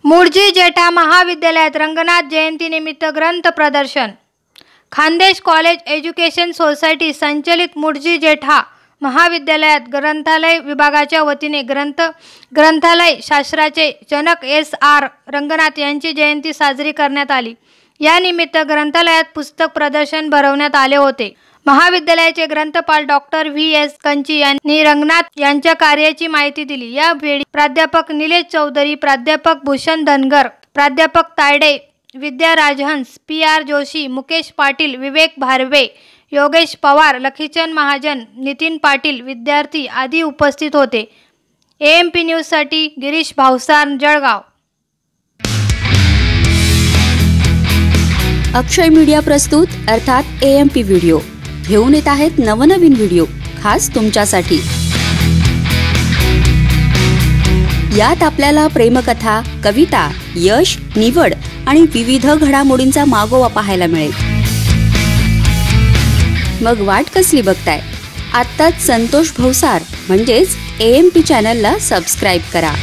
मुळजी जेठा महाविद्यालयात रंगनाथ जयंतीनिमित्त ग्रंथ प्रदर्शन. खानदेश कॉलेज एज्युकेशन सोसायटी संचलित मुळजी जेठा महाविद्यालयात ग्रंथालय विभागाच्या वतीने ग्रंथालय शास्त्राचे जनक S.R. रंगनाथ यांची जयंती साजरी करण्यात आली. या निमित्त ग्रंथालयात पुस्तक प्रदर्शन भरवण्यात आले होते. महाविद्यालयाचे ग्रंथपाल डॉक्टर V.S. कंची यांनी रंगनाथ यांच्या कार्याची माहिती दिली. यावेळी प्राध्यापक निलेश चौधरी, प्राध्यापक भूषण धनगर, प्राध्यापक तायडे, विद्या राजहंस, P.R. जोशी, मुकेश पाटील, विवेक भारवे, योगेश पवार, लखीचंद महाजन, नितीन पाटील, विद्यार्थी आदी उपस्थित होते. AMP न्यूजसाठी गिरीश भावसार, जळगाव. अक्षय मीडिया प्रस्तुत अर्थात AMP व्हिडिओ घेऊन येत आहेत नवनवीन व्हिडिओ खास तुमच्यासाठी. यात आपल्याला प्रेमकथा, कविता, यश, निवड आणि विविध घडामोडींचा मागोवा पाहायला मिळेल. मग वाट कसली बघताय? आत्ताच संतोष भवसार म्हणजेच AMP चॅनलला सबस्क्राईब करा.